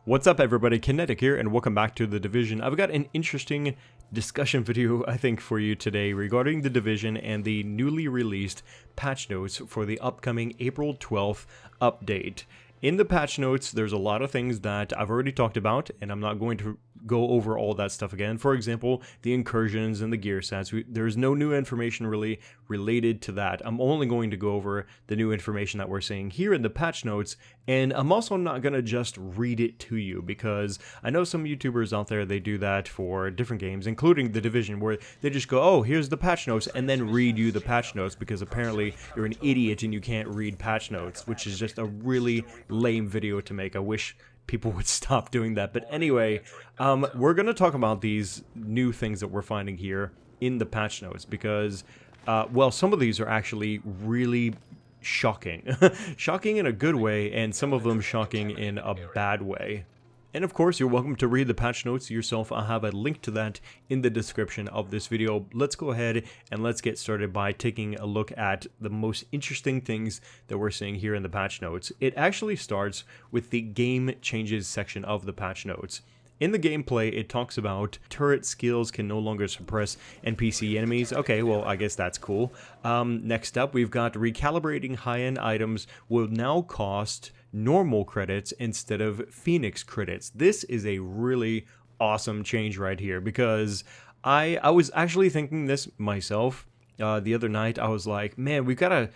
What's up everybody, Kinetic here, and welcome back to The Division. I've got an interesting discussion video, I think, for you today regarding The Division and the newly released patch notes for the upcoming April 12th update. In the patch notes, there's a lot of things that I've already talked about, and I'm not going to go over all that stuff again. For example, the incursions and the gear sets. There's no new information really related to that. I'm only going to go over the new information that we're seeing here in the patch notes, and I'm also not going to just read it to you, because I know some YouTubers out there, they do that for different games, including The Division, where they just go, oh, here's the patch notes, and then read you the patch notes, because apparently you're an idiot and you can't read patch notes, which is just a really lame video to make. I wish people would stop doing that. But anyway, we're going to talk about these new things that we're finding here in the patch notes, because, well, some of these are actually really shocking. Shocking in a good way, and some of them shocking in a bad way. And of course, you're welcome to read the patch notes yourself. I'll have a link to that in the description of this video. Let's go ahead and let's get started by taking a look at the most interesting things that we're seeing here in the patch notes. It actually starts with the game changes section of the patch notes. In the gameplay, it talks about turret skills can no longer suppress NPC enemies. Okay, well, I guess that's cool. Next up, we've got recalibrating high-end items will now cost normal credits instead of Phoenix credits. This is a really awesome change right here, because I was actually thinking this myself. The other night, I was like, man, we gotta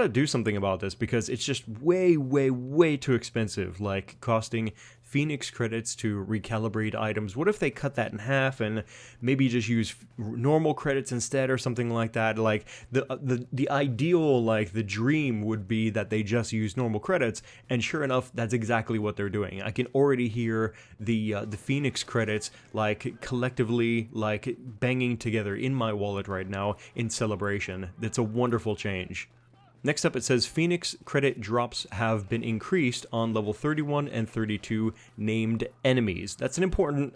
do something about this, because it's just way too expensive, like costing Phoenix credits to recalibrate items. What if they cut that in half and maybe just use normal credits instead, or something like that? Like the ideal, like the dream would be that they just use normal credits, and sure enough, that's exactly what they're doing. I can already hear the Phoenix credits like collectively like banging together in my wallet right now in celebration. That's a wonderful change. Next up, it says Phoenix credit drops have been increased on level 31 and 32 named enemies. That's an important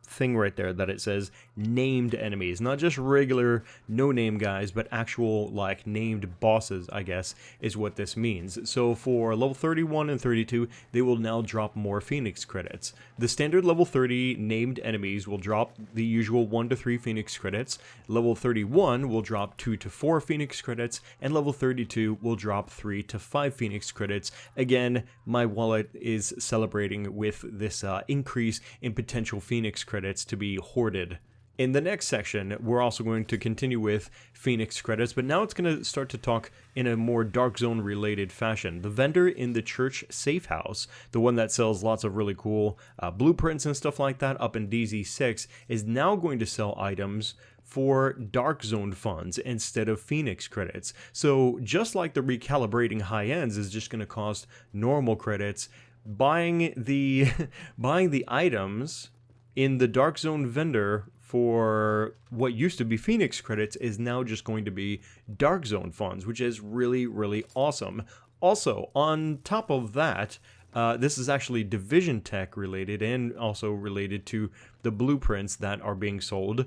thing right there, that it says named enemies, not just regular no-name guys, but actual like named bosses, I guess, is what this means. So for level 31 and 32, they will now drop more Phoenix credits. The standard level 30 named enemies will drop the usual 1 to 3 Phoenix credits. Level 31 will drop 2 to 4 Phoenix credits, and level 32 will drop 3 to 5 Phoenix credits. Again, my wallet is celebrating with this increase in potential Phoenix credits to be hoarded. In the next section, we're also going to continue with Phoenix credits, but now it's going to start to talk in a more Dark Zone related fashion. The vendor in the church safe house, the one that sells lots of really cool blueprints and stuff like that up in DZ6, is now going to sell items for Dark Zone funds instead of Phoenix credits. So just like the recalibrating high ends is just going to cost normal credits, buying the items in the Dark Zone vendor for what used to be Phoenix credits is now just going to be Dark Zone funds, which is really awesome. Also, on top of that, this is actually Division Tech related, and also related to the blueprints that are being sold.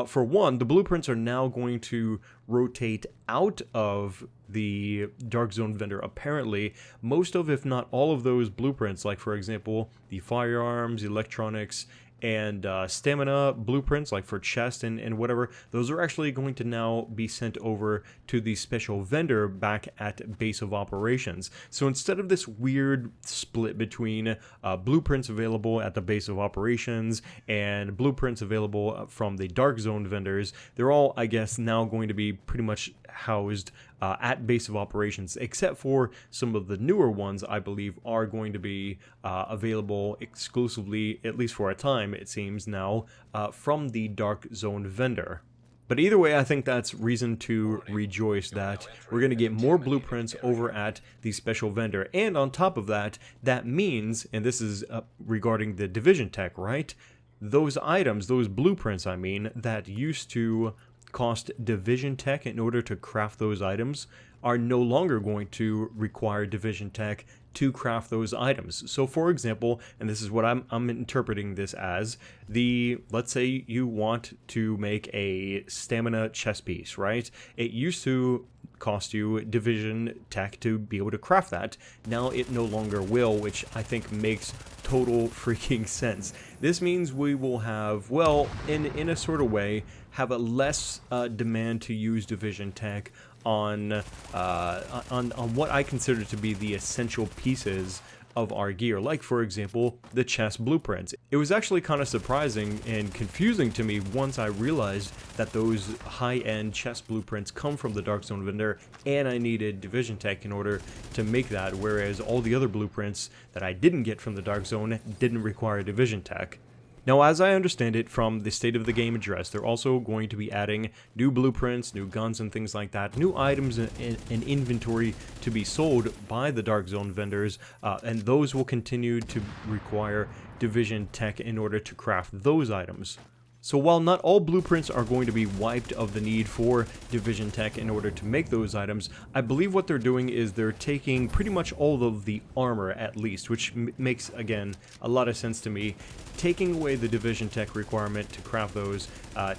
For one, the blueprints are now going to rotate out of the Dark Zone vendor. Apparently, most of, if not all of those blueprints, like for example, the firearms, electronics, and stamina blueprints, like for chest and whatever, those are actually going to now be sent over to the special vendor back at base of operations. So instead of this weird split between blueprints available at the base of operations and blueprints available from the Dark Zone vendors, they're all, I guess, now going to be pretty much housed at base of operations, except for some of the newer ones, I believe, are going to be available exclusively, at least for a time, it seems now, from the Dark Zone vendor. But either way, I think that's reason to rejoice that we're going to get more blueprints over at the special vendor. And on top of that, that means, and this is regarding the Division Tech, right? Those items, those blueprints, I mean, that used to cost Division Tech in order to craft those items, are no longer going to require Division Tech to craft those items. So for example, and this is what I'm interpreting this as, let's say you want to make a stamina chest piece, right? It used to cost you division tech to be able to craft that. Now it no longer will, which I think makes total freaking sense. This means we will have, well, in a sort of way, have a less demand to use division tech on what I consider to be the essential pieces of our gear, like for example the chest blueprints. It was actually kind of surprising and confusing to me once I realized that those high-end chest blueprints come from the Dark Zone vendor, and I needed division tech in order to make that, whereas all the other blueprints that I didn't get from the Dark Zone didn't require division tech. Now, as I understand it from the State of the Game address, they're also going to be adding new blueprints, new guns and things like that, new items and inventory to be sold by the Dark Zone vendors, and those will continue to require division tech in order to craft those items. So while not all blueprints are going to be wiped of the need for division tech in order to make those items, I believe what they're doing is they're taking pretty much all of the armor at least, which makes, again, a lot of sense to me, taking away the division tech requirement to craft those,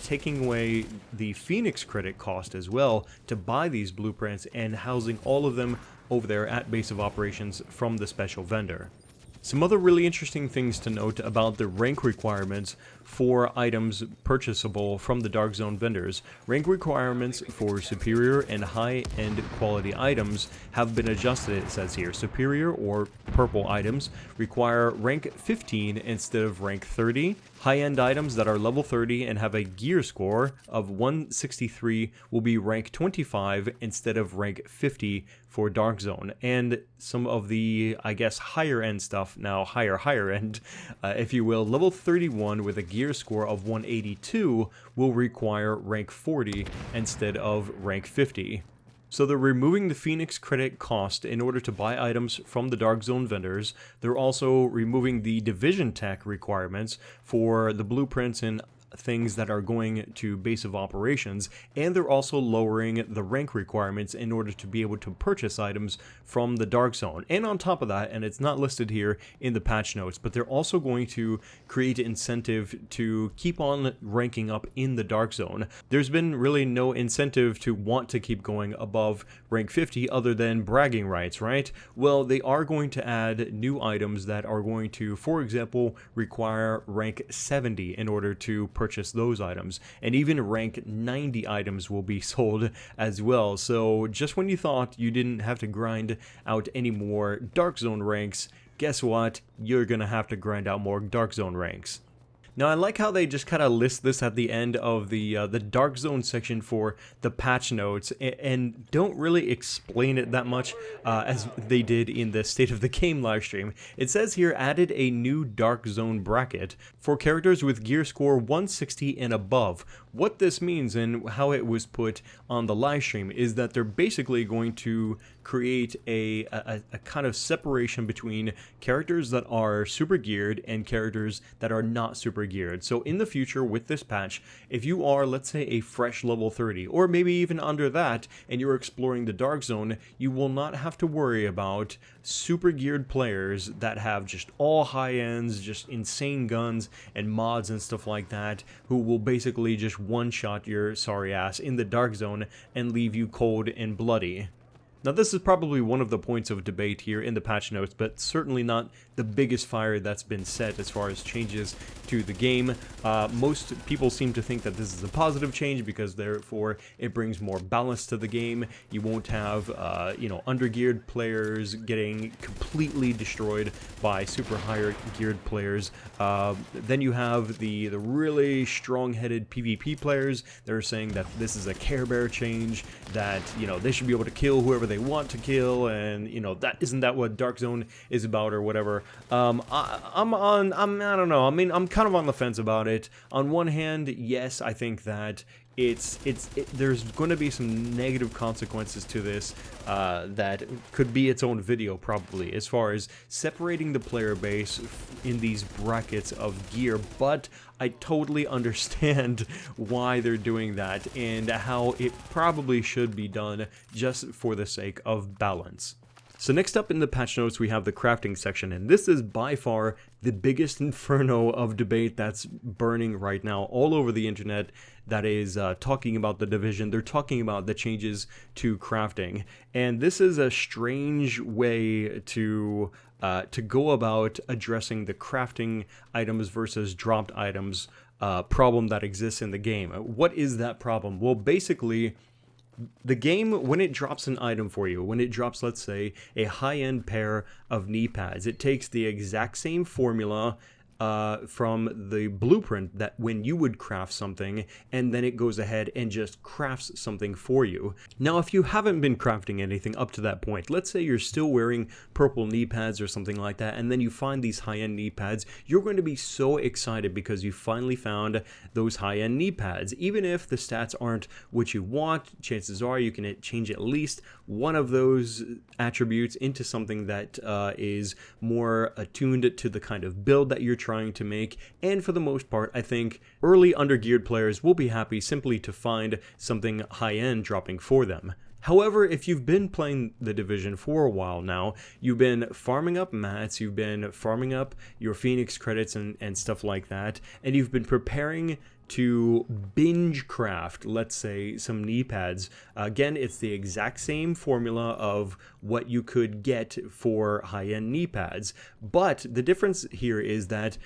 taking away the Phoenix credit cost as well to buy these blueprints, and housing all of them over there at base of operations from the special vendor. Some other really interesting things to note about the rank requirements for items purchasable from the Dark Zone vendors. Rank requirements for superior and high-end quality items have been adjusted, it says here. Superior or purple items require rank 15 instead of rank 30. High-end items that are level 30 and have a gear score of 163 will be rank 25 instead of rank 50 for Dark Zone. And some of the, I guess, higher end stuff, now higher end, if you will, level 31 with a gear score of 182 will require rank 40 instead of rank 50. So they're removing the Phoenix credit cost in order to buy items from the Dark Zone vendors. They're also removing the division tech requirements for the blueprints and things that are going to base of operations, and they're also lowering the rank requirements in order to be able to purchase items from the Dark Zone. And on top of that, and it's not listed here in the patch notes, but they're also going to create incentive to keep on ranking up in the Dark Zone. There's been really no incentive to want to keep going above rank 50 other than bragging rights, right? Well, they are going to add new items that are going to, for example, require rank 70 in order to purchase those items, and even rank 90 items will be sold as well. So just when you thought you didn't have to grind out any more Dark Zone ranks, guess what? You're gonna have to grind out more Dark Zone ranks. Now, I like how they just kind of list this at the end of the Dark Zone section for the patch notes, and don't really explain it that much as they did in the State of the Game livestream. It says here, added a new Dark Zone bracket for characters with gear score 160 and above. What this means and how it was put on the livestream is that they're basically going to create a kind of separation between characters that are super geared and characters that are not super geared. So in the future with this patch, if you are, let's say, a fresh level 30 or maybe even under that and you're exploring the Dark Zone, you will not have to worry about super geared players that have just all high ends, just insane guns and mods and stuff like that, who will basically just one-shot your sorry ass in the Dark Zone and leave you cold and bloody. Now, this is probably one of the points of debate here in the patch notes, but certainly not the biggest fire that's been set as far as changes to the game. Most people seem to think that this is a positive change because therefore it brings more balance to the game. You won't have, undergeared players getting completely destroyed by super higher geared players. Then you have the really strong-headed PvP players. They're saying that this is a Care Bear change, that, they should be able to kill whoever they want to kill, and that isn't that what Dark Zone is about or whatever. I don't know. I mean, I'm kind of on the fence about it. On one hand, yes, I think that there's going to be some negative consequences to this that could be its own video probably, as far as separating the player base in these brackets of gear, but I totally understand why they're doing that and how it probably should be done just for the sake of balance. So next up in the patch notes, we have the crafting section, and this is by far the biggest inferno of debate that's burning right now all over the internet that is talking about the Division. They're talking about the changes to crafting, and this is a strange way to go about addressing the crafting items versus dropped items problem that exists in the game. What is that problem? Well, basically, the game, when it drops an item for you, when it drops, let's say, a high-end pair of knee pads, it takes the exact same formula from the blueprint that when you would craft something, and then it goes ahead and just crafts something for you. Now, if you haven't been crafting anything up to that point, let's say you're still wearing purple knee pads or something like that, and then you find these high-end knee pads, you're going to be so excited because you finally found those high-end knee pads. Even if the stats aren't what you want, chances are you can change at least one of those attributes into something that is more attuned to the kind of build that you're trying to make. And for the most part, I think early undergeared players will be happy simply to find something high-end dropping for them. However, if you've been playing the Division for a while now, you've been farming up mats, you've been farming up your Phoenix credits and stuff like that, and you've been preparing to binge craft, let's say, some knee pads. Again, it's the exact same formula of what you could get for high-end knee pads, but the difference here is that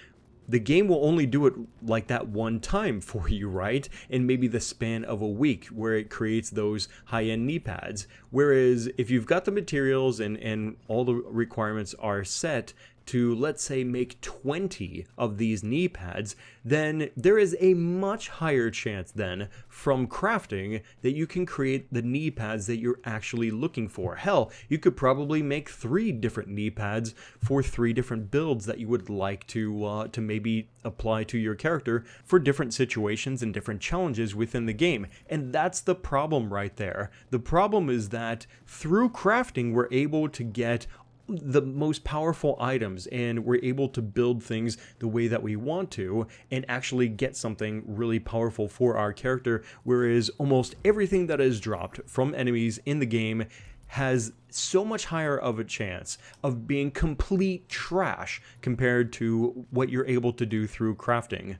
the game will only do it like that one time for you, right? In maybe the span of a week where it creates those high-end knee pads. Whereas if you've got the materials and all the requirements are set to, let's say, make 20 of these knee pads, then there is a much higher chance then from crafting that you can create the knee pads that you're actually looking for. Hell, you could probably make 3 different knee pads for 3 different builds that you would like to maybe apply to your character for different situations and different challenges within the game. And that's the problem right there. The problem is that through crafting, we're able to get the most powerful items, and we're able to build things the way that we want to and actually get something really powerful for our character, whereas almost everything that is dropped from enemies in the game has so much higher of a chance of being complete trash compared to what you're able to do through crafting.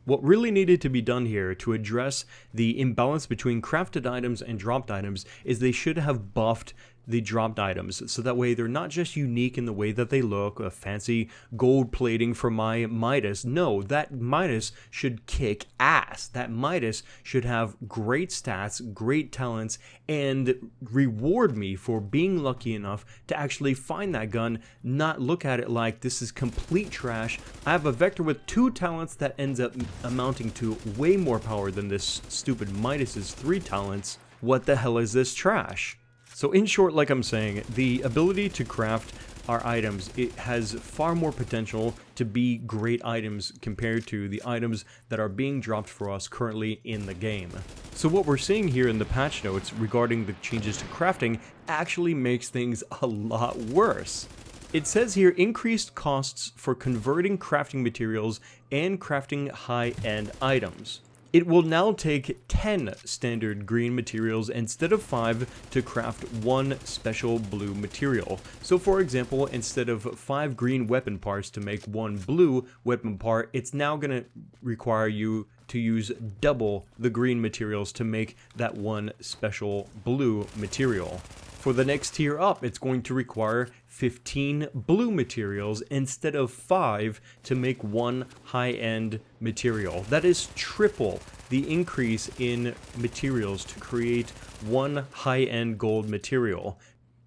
What really needed to be done here to address the imbalance between crafted items and dropped items is they should have buffed the dropped items, so that way they're not just unique in the way that they look, a fancy gold plating for my Midas. No, that Midas should kick ass. That Midas should have great stats, great talents, and reward me for being lucky enough to actually find that gun, not look at it like this is complete trash. I have a Vector with 2 talents that ends up amounting to way more power than this stupid Midas's 3 talents. What the hell is this trash? So in short, like I'm saying, the ability to craft our items, it has far more potential to be great items compared to the items that are being dropped for us currently in the game. So what we're seeing here in the patch notes regarding the changes to crafting actually makes things a lot worse. It says here, increased costs for converting crafting materials and crafting high-end items. It will now take 10 standard green materials instead of 5 to craft 1 special blue material. So for example, instead of 5 green weapon parts to make 1 blue weapon part, it's now going to require you to use double the green materials to make that 1 special blue material. For the next tier up, it's going to require 15 blue materials instead of 5 to make 1 high-end material. That is triple the increase in materials to create 1 high-end gold material.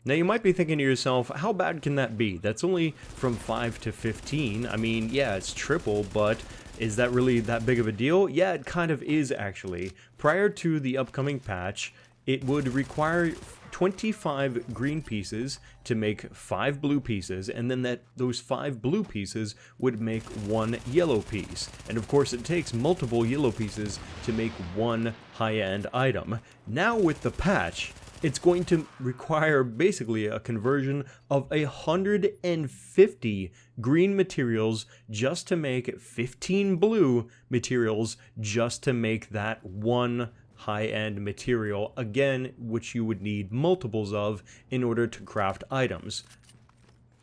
Now you might be thinking to yourself, how bad can that be? That's only from 5 to 15. I mean, yeah, it's triple, but is that really that big of a deal? Yeah, it kind of is actually. Prior to the upcoming patch, it would require 25 green pieces to make 5 blue pieces, and then those 5 blue pieces would make 1 yellow piece. And of course it takes multiple yellow pieces to make 1 high-end item. Now with the patch, it's going to require basically a conversion of 150 green materials just to make 15 blue materials just to make that 1 high-end material, again, which you would need multiples of in order to craft items.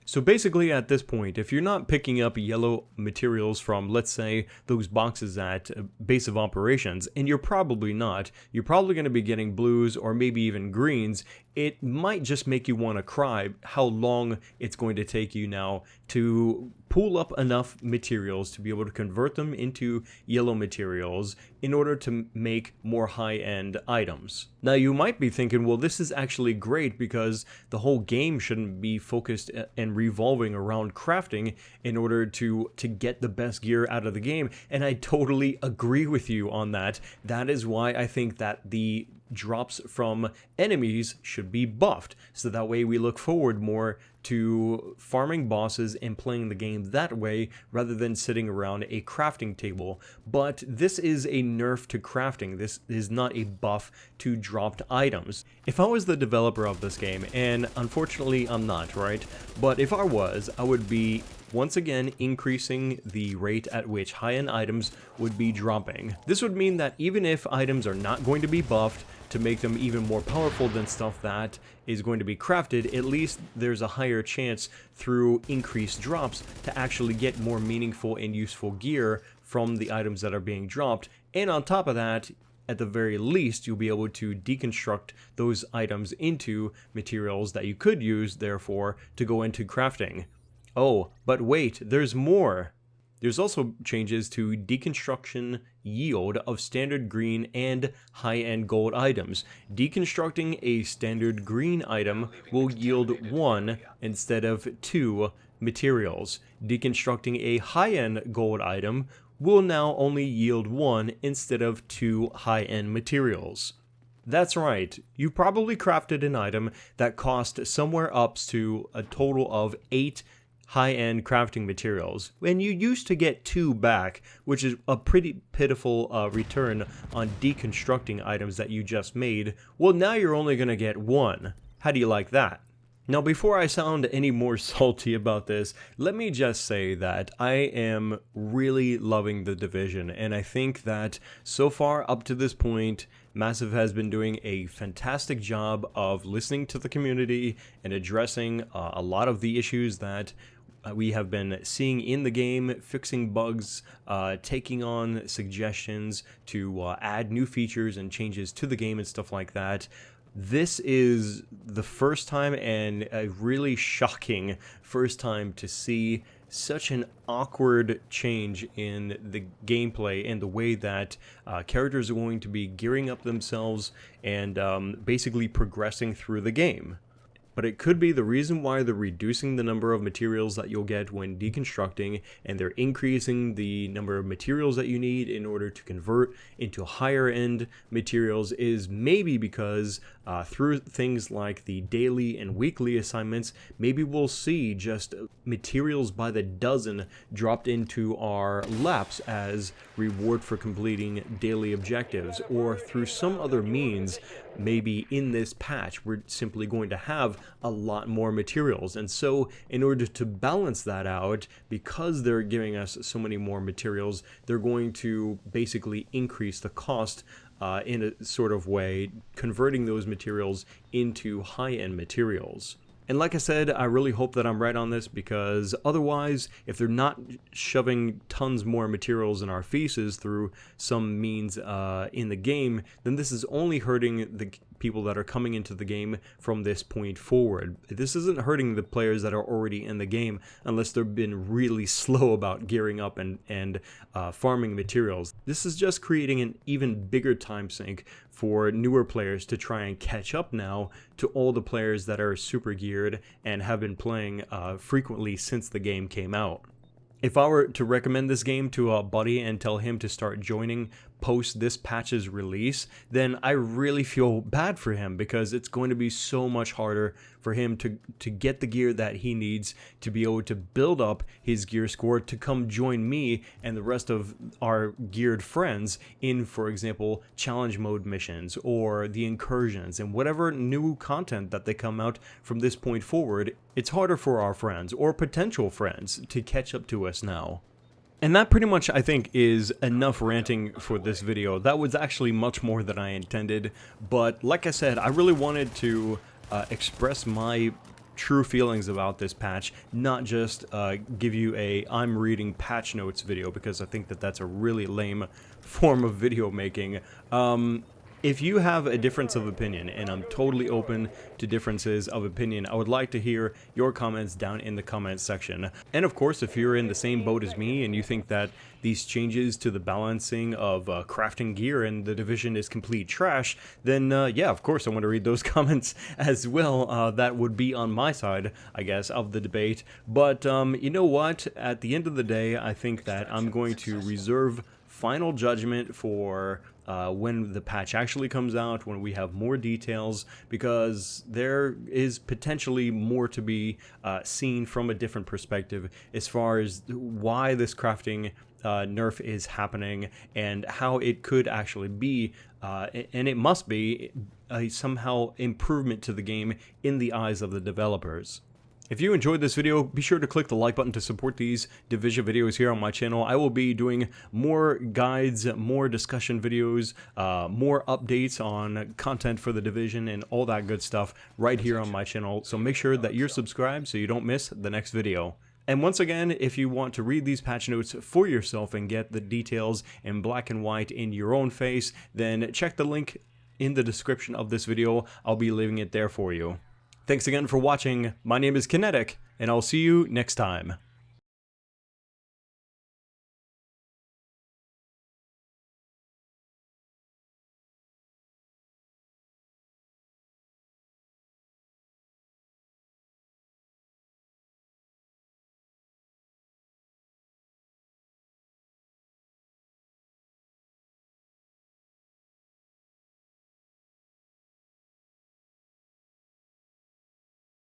So basically at this point, if you're not picking up yellow materials from, let's say, those boxes at base of operations, and you're probably not, you're probably going to be getting blues or maybe even greens, it might just make you want to cry how long it's going to take you now to pull up enough materials to be able to convert them into yellow materials in order to make more high-end items. Now you might be thinking, well, this is actually great because the whole game shouldn't be focused and revolving around crafting in order to get the best gear out of the game, and I totally agree with you on that. That is why I think that the drops from enemies should be buffed, so that way we look forward more to farming bosses and playing the game that way rather than sitting around a crafting table. But this is a nerf to crafting. This is not a buff to dropped items. If I was the developer of this game, and unfortunately I'm not, right? But if I was, I would be once again increasing the rate at which high-end items would be dropping. This would mean that even if items are not going to be buffed to make them even more powerful than stuff that is going to be crafted, at least there's a higher chance through increased drops to actually get more meaningful and useful gear from the items that are being dropped. And on top of that, at the very least, you'll be able to deconstruct those items into materials that you could use, therefore, to go into crafting. Oh, but wait, there's more! There's also changes to deconstruction yield of standard green and high-end gold items. Deconstructing a standard green item will yield 1 instead of 2 materials. Deconstructing a high-end gold item will now only yield 1 instead of 2 high-end materials. That's right, you probably crafted an item that cost somewhere up to a total of 8 high-end crafting materials, and you used to get 2 back, which is a pretty pitiful return on deconstructing items that you just made. Well, now you're only going to get 1. How do you like that? Now, before I sound any more salty about this, let me just say that I am really loving The Division, and I think that so far up to this point, Massive has been doing a fantastic job of listening to the community and addressing a lot of the issues that we have been seeing in the game, fixing bugs, taking on suggestions to add new features and changes to the game and stuff like that. This is the first time, and a really shocking first time, to see such an awkward change in the gameplay and the way that characters are going to be gearing up themselves and basically progressing through the game. But it could be the reason why they're reducing the number of materials that you'll get when deconstructing, and they're increasing the number of materials that you need in order to convert into higher end materials, is maybe because through things like the daily and weekly assignments, maybe we'll see just materials by the dozen dropped into our laps as reward for completing daily objectives, or through some other means. Maybe in this patch we're simply going to have a lot more materials, and so in order to balance that out, because they're giving us so many more materials, they're going to basically increase the cost in a sort of way, converting those materials into high-end materials. And like I said, I really hope that I'm right on this, because otherwise, if they're not shoving tons more materials in our faces through some means in the game, then this is only hurting the people that are coming into the game from this point forward. This isn't hurting the players that are already in the game, unless they've been really slow about gearing up and farming materials. This is just creating an even bigger time sink for newer players to try and catch up now to all the players that are super geared and have been playing frequently since the game came out. If I were to recommend this game to a buddy and tell him to start joining post this patch's release, then I really feel bad for him, because it's going to be so much harder for him to get the gear that he needs to be able to build up his gear score to come join me and the rest of our geared friends in, for example, challenge mode missions or the incursions and whatever new content that they come out from this point forward. It's harder for our friends or potential friends to catch up to us now. And that pretty much, I think, is enough ranting for this video. That was actually much more than I intended, but like I said, I really wanted to express my true feelings about this patch, not just give you a I'm reading patch notes video, because I think that that's a really lame form of video making. If you have a difference of opinion, and I'm totally open to differences of opinion, I would like to hear your comments down in the comments section. And of course, if you're in the same boat as me and you think that these changes to the balancing of crafting gear in the Division is complete trash, then yeah, of course I want to read those comments as well. That would be on my side, I guess, of the debate. But you know what? At the end of the day, I think that I'm going to reserve final judgment for when the patch actually comes out, when we have more details, because there is potentially more to be seen from a different perspective as far as why this crafting nerf is happening and how it could actually be, and it must be, somehow improvement to the game in the eyes of the developers. If you enjoyed this video, be sure to click the like button to support these Division videos here on my channel. I will be doing more guides, more discussion videos, more updates on content for the Division and all that good stuff right here on my channel. So make sure that you're subscribed so you don't miss the next video. And once again, if you want to read these patch notes for yourself and get the details in black and white in your own face, then check the link in the description of this video. I'll be leaving it there for you. Thanks again for watching. My name is Kinetic, and I'll see you next time.